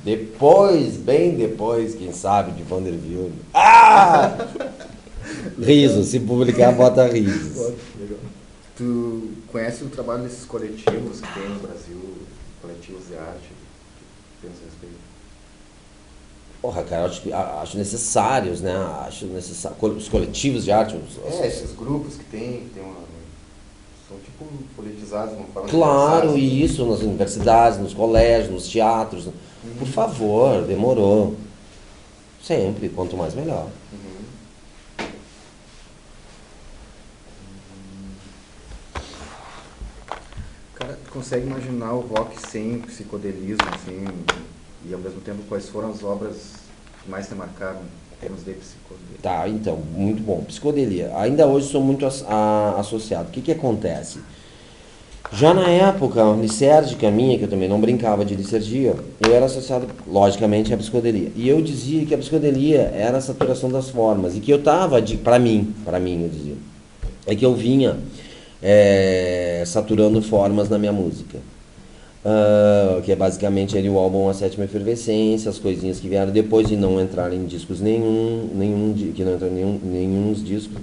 Depois, bem depois, quem sabe, de Vanderbilt. Riso, se publicar, bota risos. Tu conhece o trabalho desses coletivos que tem no Brasil, coletivos de arte? O que pensa a respeito? Porra, cara, acho necessários, né? Acho necessário. Os coletivos de arte. Esses grupos que tem uma. São tipo politizados de uma forma Claro, engraçada, e isso nas universidades, nos colégios, nos teatros. Por favor, demorou. Sempre, quanto mais melhor. Cara, tu consegue imaginar o rock sem psicodelismo, assim, e ao mesmo tempo quais foram as obras que mais te marcaram em termos de psicodelia? Tá, então, muito bom. Psicodelia. Ainda hoje sou muito associado. O que que acontece? Já na época licérgica minha, que eu também não brincava de licergia, eu era associado, logicamente, à psicodelia. E eu dizia que a psicodelia era a saturação das formas. E que eu estava, para mim, eu dizia, é que eu vinha saturando formas na minha música. Que é basicamente ali o álbum A Sétima Efervescência, as coisinhas que vieram depois de não entrar em discos que não entrou nenhum disco,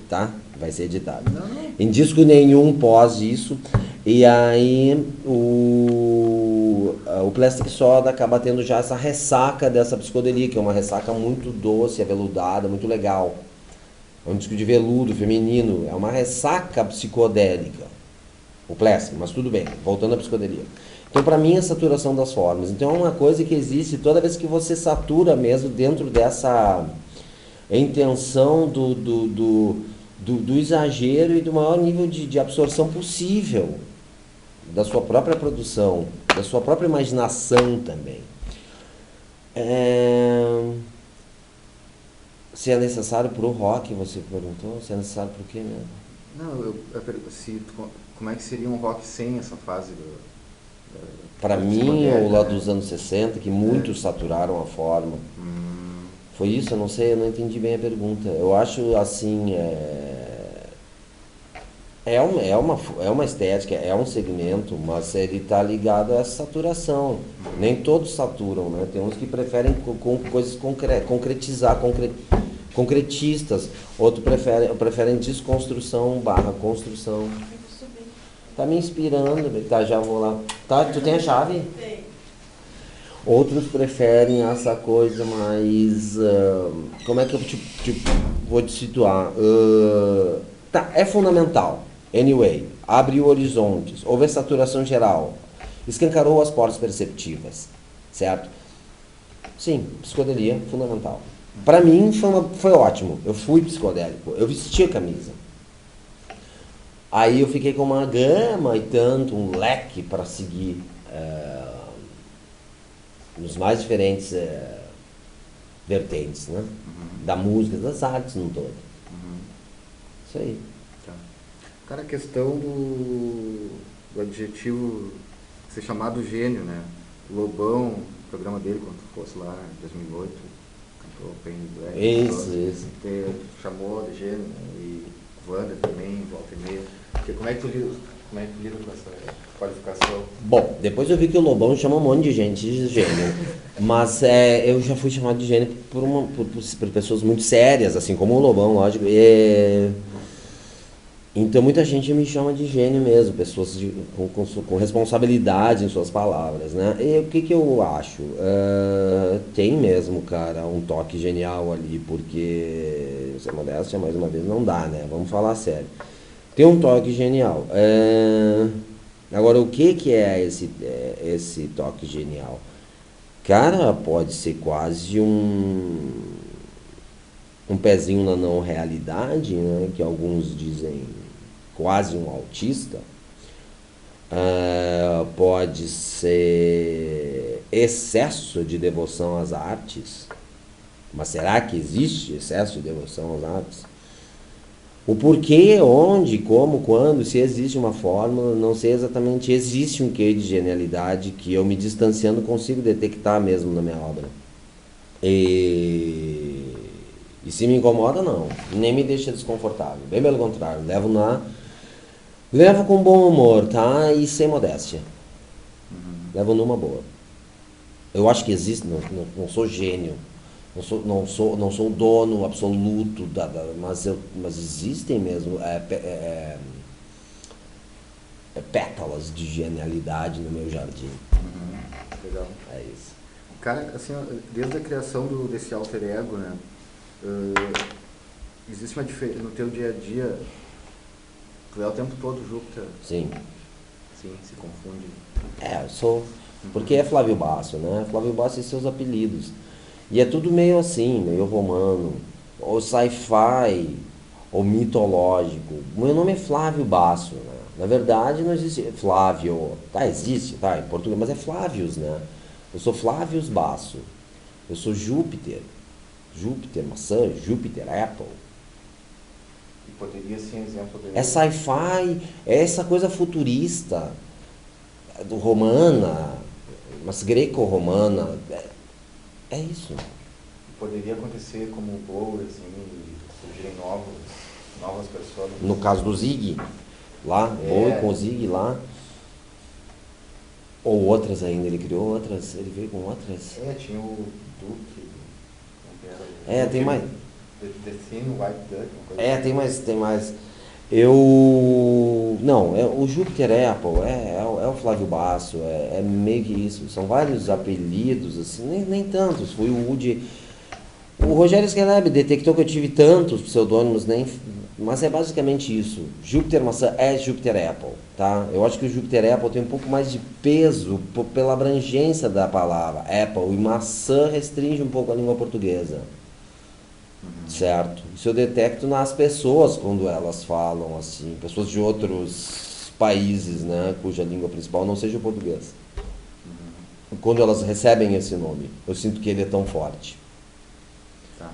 tá, vai ser editado. Em disco nenhum pós isso, e aí o Plastic Soda acaba tendo já essa ressaca dessa psicodelia, que é uma ressaca muito doce, aveludada, muito legal. É um disco de veludo feminino, é uma ressaca psicodélica. O Plastic, mas tudo bem, voltando à psicodelia. Então, para mim, é saturação das formas. Então, é uma coisa que existe toda vez que você satura mesmo dentro dessa intenção do exagero e do maior nível de absorção possível da sua própria produção, da sua própria imaginação também. Se é necessário para o rock, você perguntou? Se é necessário para o quê mesmo? Não, como é que seria um rock sem essa fase Para mim, o lá dos anos 60, que muitos saturaram a forma. Foi isso? Eu não sei, eu não entendi bem a pergunta. Eu acho assim, é uma estética, é um segmento, mas ele está ligado a essa saturação. Nem todos saturam, né? Tem uns que preferem com coisas concretizar, concretistas. Outros preferem desconstrução / construção. Tá me inspirando, tá, já vou lá. Tá, tu tem a chave? Tem. Outros preferem essa coisa mais... como é que eu vou te situar? Tá, é fundamental. Anyway, abriu horizontes, houve saturação geral, escancarou as portas perceptivas, certo? Sim, psicodelia, fundamental. Para mim foi ótimo, eu fui psicodélico, eu vesti a camisa. Aí eu fiquei com uma gama e tanto, um leque para seguir nos mais diferentes vertentes, né? Da música, das artes no todo. Isso aí. Tá. Cara, a questão do adjetivo ser chamado gênio, né? O Lobão, o programa dele, quando fosse lá em 2008, cantou Pain in Black. Isso. Chamou de gênio, né? E Wanda também, volta e meia. Porque como é que tu lida com essa qualificação? Bom, depois eu vi que o Lobão chama um monte de gente de gênio. Mas eu já fui chamado de gênio por pessoas muito sérias, assim como o Lobão, lógico. Então muita gente me chama de gênio mesmo, pessoas com responsabilidade em suas palavras, né? E o que eu acho? Tem mesmo, cara, um toque genial ali, porque, ser modéstia, mais uma vez, não dá, né? Vamos falar sério. Tem um toque genial. Agora, o que é esse toque genial? Cara, pode ser quase um pezinho na não realidade, né? Que alguns dizem quase um autista. Pode ser excesso de devoção às artes. Mas será que existe excesso de devoção às artes? O porquê, onde, como, quando, se existe uma fórmula, não sei exatamente. Existe um quê de genialidade que eu, me distanciando, consigo detectar mesmo na minha obra. E se me incomoda, não. Nem me deixa desconfortável. Bem pelo contrário. Levo com bom humor, tá? E sem modéstia. Levo numa boa. Eu acho que existe, não sou gênio. Não sou o dono absoluto, mas existem mesmo pétalas de genialidade no meu jardim. Legal. É isso. Cara, assim, ó, desde a criação desse alter ego, né? Existe uma diferença no teu dia a dia. Tu é o tempo todo Júpiter, Sim. sim, se confunde. Eu sou. Porque é Flávio Basso, né? Flávio Basso e seus apelidos. E é tudo meio assim, meio romano, ou sci-fi, ou mitológico. Meu nome é Flávio Basso, né? Na verdade não existe Flávio. Tá, existe, tá, em português, mas é Flávios, né? Eu sou Flávios Basso. Eu sou Júpiter. Júpiter maçã, Júpiter Apple. E poderia ser um exemplo É sci-fi, é essa coisa futurista, do romana, mas greco-romana. É isso. Poderia acontecer como o Bowie, assim, e surgirem novas pessoas. No caso do Zig, lá, Bowie com o Zig lá. Ou outras ainda, ele criou outras, ele veio com outras. Tinha o Duke, como que era? Tem mais. The Thin White Duck, uma coisa assim. Tem mais. Não, o Júpiter Apple, é o Flávio Basso, é meio que isso. São vários apelidos, assim, nem tantos. Foi o Woody. O Rogério Skylab detectou que eu tive tantos pseudônimos, mas é basicamente isso. Júpiter maçã é Júpiter Apple, tá? Eu acho que o Júpiter Apple tem um pouco mais de peso pela abrangência da palavra Apple, e maçã restringe um pouco a língua portuguesa. Certo? Isso eu detecto nas pessoas quando elas falam assim, pessoas de outros países, né, cuja língua principal não seja o português. Quando elas recebem esse nome, eu sinto que ele é tão forte. Tá.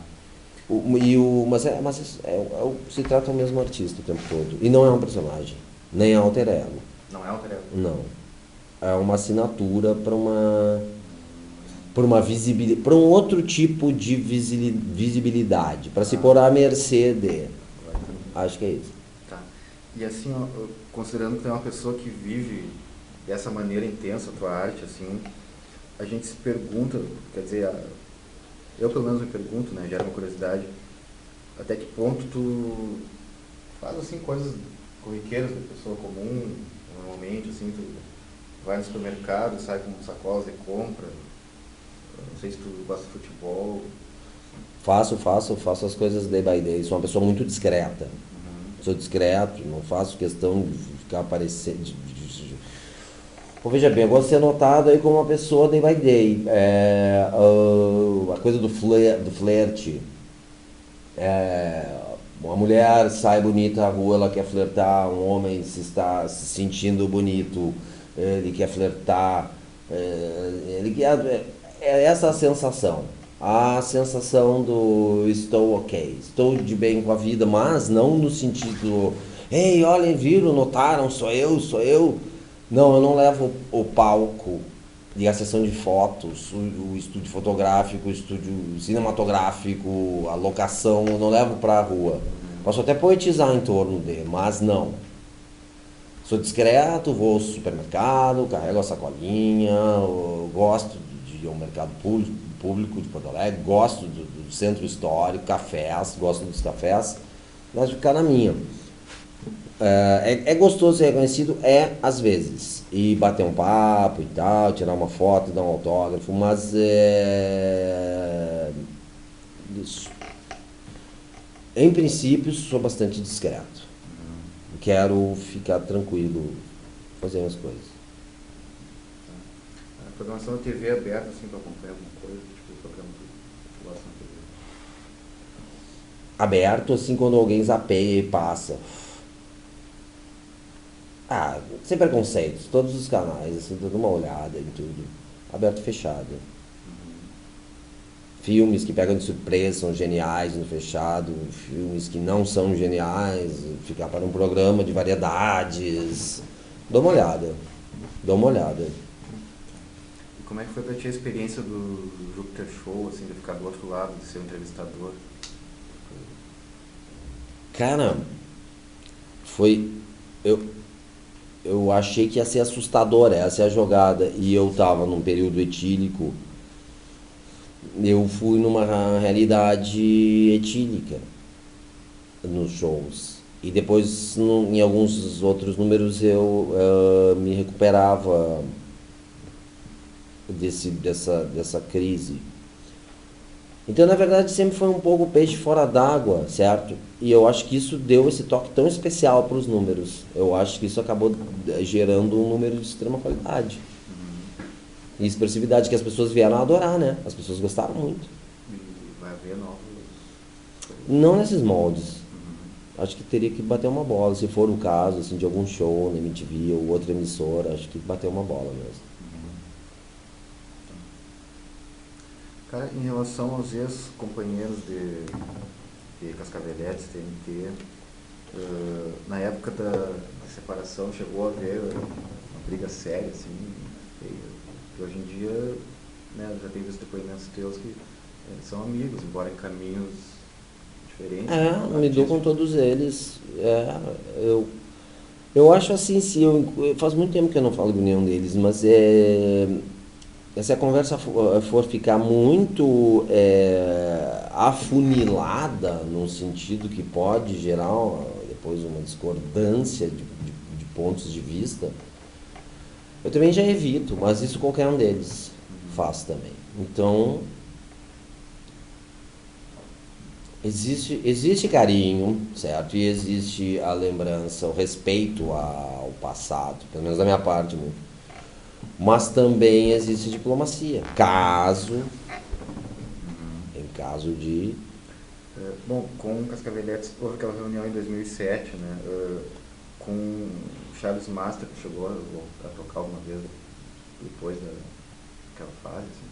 Se trata do mesmo artista o tempo todo. E não é um personagem, nem é alter ego. Não é alter ego? Não. É uma assinatura para uma visibilidade, para um outro tipo de visibilidade, para se pôr à mercê de. Acho que é isso. Tá. E assim, ó, considerando que tu é uma pessoa que vive dessa maneira intensa a tua arte, assim, a gente se pergunta, quer dizer, eu pelo menos me pergunto, né, gera uma curiosidade, até que ponto tu faz assim coisas corriqueiras da pessoa comum, normalmente, assim, tu vai no supermercado, sai com sacolas e compra. Não sei se tu gosta de futebol. Faço as coisas day by day. Sou uma pessoa muito discreta. Sou discreto, não faço questão de ficar aparecendo. Veja bem, eu gosto de ser notado aí como uma pessoa day by day. A coisa do flerte. Uma mulher sai bonita na rua, ela quer flertar, um homem se está se sentindo bonito, ele quer flertar, ele quer. É essa a sensação do estou ok, estou de bem com a vida, mas não no sentido, ei, olhem, viram, notaram, sou eu. Não, eu não levo o palco e a sessão de fotos, o estúdio fotográfico, o estúdio cinematográfico, a locação, eu não levo para a rua. Posso até poetizar em torno de, mas não. Sou discreto, vou ao supermercado, carrego a sacolinha, gosto de ir ao mercado público de Porto Alegre, gosto do centro histórico, cafés, gosto dos cafés, mas ficar na minha. É gostoso ser reconhecido, às vezes, e bater um papo e tal, tirar uma foto, dar um autógrafo, mas isso. Em princípio, sou bastante discreto. Quero ficar tranquilo, fazer minhas coisas. A programação da TV é aberta, assim, para acompanhar alguma coisa, tipo, o programa que tu gosta na TV? Aberto, assim, quando alguém zapeia e passa. Sem preconceitos, todos os canais, assim, dando uma olhada em tudo. Aberto e fechado. Filmes que pegam de surpresa, são geniais no fechado. Filmes que não são geniais, ficar para um programa de variedades. Dou uma olhada. E como é que foi para ti a experiência do Júpiter Show, assim, de ficar do outro lado, de ser um entrevistador? Cara, eu achei que ia ser assustador, essa é a jogada, e eu tava num período etílico, eu fui numa realidade etílica nos shows, e depois em alguns outros números eu me recuperava dessa crise. Então, na verdade, sempre foi um pouco peixe fora d'água, certo? E eu acho que isso deu esse toque tão especial para os números. Eu acho que isso acabou gerando um número de extrema qualidade. E expressividade que as pessoas vieram a adorar, né? As pessoas gostaram muito. E vai haver novos... Não nesses moldes. Acho que teria que bater uma bola, se for o caso, assim, de algum show na MTV ou outra emissora, acho que bater uma bola mesmo. Cara, em relação aos ex-companheiros de Cascaveletes, TNT, na época da separação chegou a haver uma briga séria, assim, e hoje em dia, né, já tem visto depoimentos teus que são amigos, embora em caminhos diferentes. Me dou com todos eles. Eu acho assim, se faz muito tempo que eu não falo com nenhum deles, mas se a conversa for ficar muito afunilada, no sentido que pode gerar depois uma discordância de pontos de vista, eu também já evito, mas isso qualquer um deles faz também. Então, existe carinho, certo? E existe a lembrança, o respeito ao passado, pelo menos da minha parte, muito. Mas também existe diplomacia, em caso de... Bom, com Cascaveletes houve aquela reunião em 2007, né, com o Charles Master, que chegou a tocar alguma vez depois daquela fase, assim?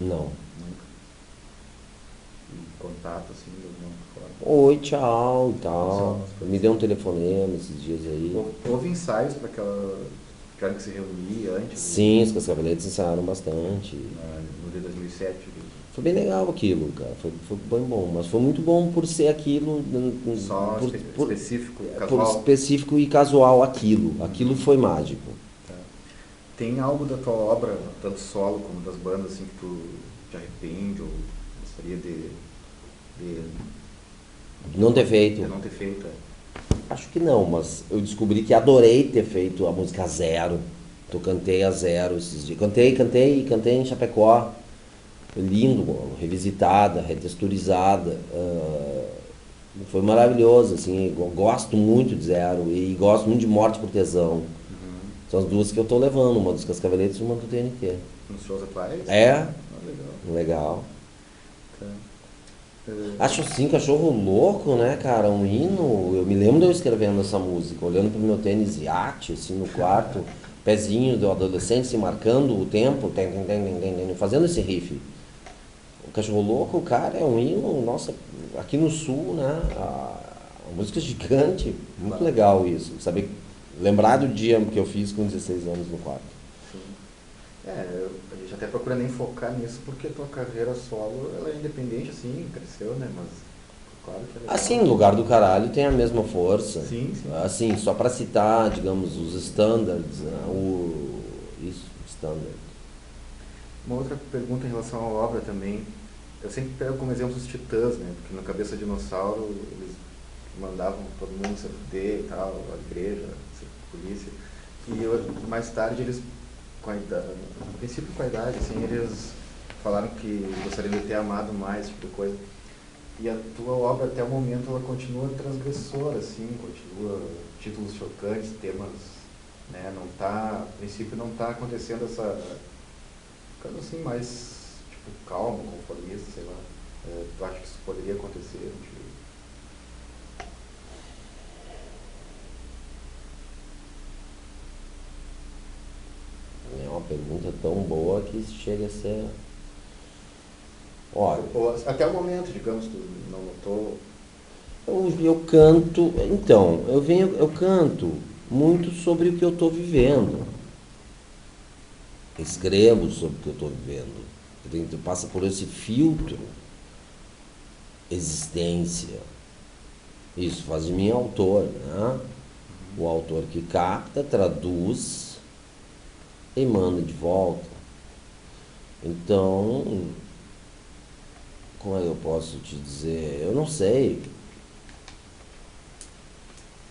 Não. Nunca. E contato, assim, do mundo fora? Oi, tchau e tal. Me deu um telefonema esses dias aí. Houve ensaios para aquela... Tiveram que se reunir antes? Sim, os Cascaveletes ensaiaram bastante. No de 2007? Foi bem legal aquilo, cara. Foi bem bom. Mas foi muito bom por ser aquilo... Só específico, por casual? específico e casual aquilo. Aquilo foi mágico. Tá. Tem algo da tua obra, tanto solo como das bandas, assim, que tu te arrepende ou gostaria de Não ter feito. não ter feito? Acho que não, mas eu descobri que adorei ter feito a música Zero. Eu cantei a Zero esses dias. Cantei em Chapecó. Foi lindo, revisitada, retexturizada. Foi maravilhoso, assim. Eu gosto muito de Zero e gosto muito de Morte por Tesão. São as duas que eu tô levando, uma dos Cascaveletes e uma do TNT. Nos shows atuais? É? Legal. Legal. Tá. Acho assim, Cachorro Louco, né, cara? Um hino. Eu me lembro de eu escrevendo essa música, olhando pro meu tênis Yacht, assim, no quarto, pezinho do adolescente se marcando o tempo, fazendo esse riff. O Cachorro Louco, cara, é um hino, nossa, aqui no sul, né? A música gigante, muito legal isso. Saber, lembrar do dia que eu fiz com 16 anos no quarto. Sim. A gente até procura nem focar nisso porque tua carreira solo, ela é independente, assim, cresceu, né? Mas claro que é legal. Assim, Lugar do Caralho tem a mesma força. Sim. Assim, só para citar, digamos, os standards, né? Isso, standard. Uma outra pergunta em relação à obra também. Eu sempre pego como exemplo os Titãs, né? Porque no Cabeça Dinossauro eles mandavam todo mundo se fuder e tal, a igreja, a polícia. E mais tarde eles, no princípio com a idade, assim, eles falaram que gostariam de ter amado mais, esse tipo de coisa. E a tua obra até o momento ela continua transgressora, assim, continua títulos chocantes, temas, né? Não tá, a princípio não está acontecendo essa, ficando assim mais tipo calmo, conformista, sei lá. Tu acha que isso poderia acontecer? É uma pergunta tão boa que chega a ser... Olha, até o momento, digamos, tu não notou? eu canto, então, eu canto muito sobre o que eu estou vivendo. Escrevo sobre o que eu estou vivendo. Tu passa por esse filtro, existência. Isso faz de mim autor, né? O autor que capta, traduz e manda de volta. Então, como é que eu posso te dizer? Eu não sei.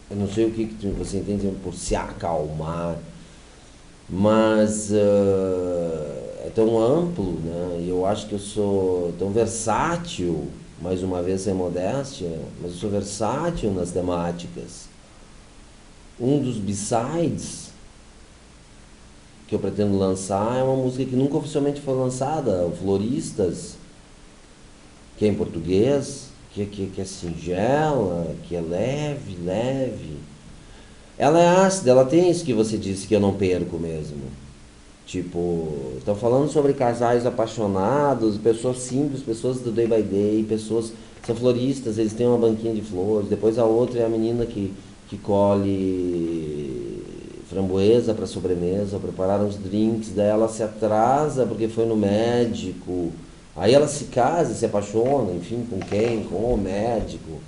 Eu não sei o que você entende por se acalmar, mas é tão amplo, né? E eu acho que eu sou tão versátil, mais uma vez sem modéstia, mas eu sou versátil nas temáticas. Um dos B-sides que eu pretendo lançar é uma música que nunca oficialmente foi lançada, o Floristas, que é em português, que é singela, que é leve, leve. Ela é ácida, ela tem isso que você disse que eu não perco mesmo. Tipo, estão falando sobre casais apaixonados, pessoas simples, pessoas do day by day, pessoas são floristas, eles têm uma banquinha de flores. Depois a outra é a menina que colhe framboesa para sobremesa, prepararam os drinks, daí ela se atrasa porque foi no médico. Aí ela se casa, se apaixona, enfim, com quem? Com o médico.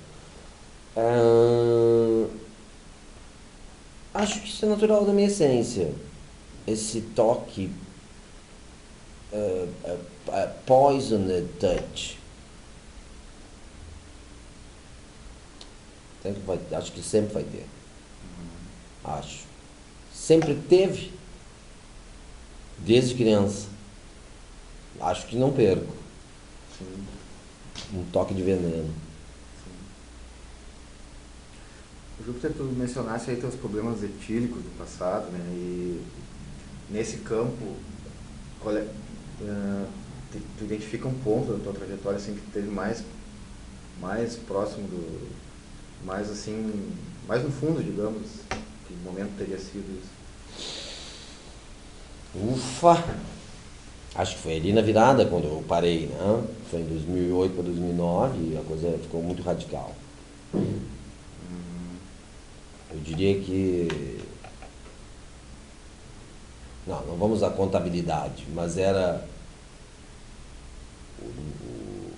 Acho que isso é natural da minha essência. Esse toque poisoned touch. Acho que sempre vai ter. Acho. Sempre teve. Desde criança. Acho que não perco. Sim. Um toque de veneno. Júpiter, tu mencionasse aí teus problemas etílicos do passado, né? E nesse campo, qual é, tu identifica um ponto da tua trajetória assim que teve mais próximo do, mais assim, mais no fundo, digamos, que momento teria sido isso? Ufa! Acho que foi ali na virada quando eu parei, né? Foi em 2008 para 2009 e a coisa ficou muito radical. Eu diria que... Não vamos usar contabilidade, mas era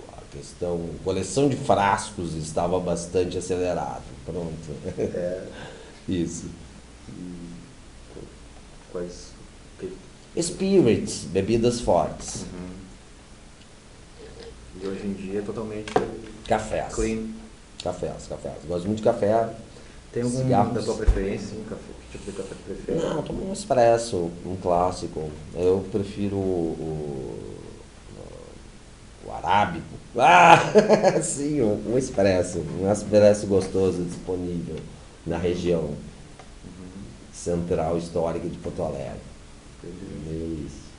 a questão, coleção de frascos estava bastante acelerado. Pronto. É, Isso. e quais... Spirits, bebidas fortes. E hoje em dia é totalmente Cafés. clean. Cafés. Gosto muito de café. Tem algum Cigarros. da tua preferência, assim, café? Que tipo de café tu prefere? Não, eu tomo um expresso, um clássico. Eu prefiro o arábico. Ah, sim, um expresso. Um expresso gostoso disponível na região central histórica de Porto Alegre. Entendi. Meio isso.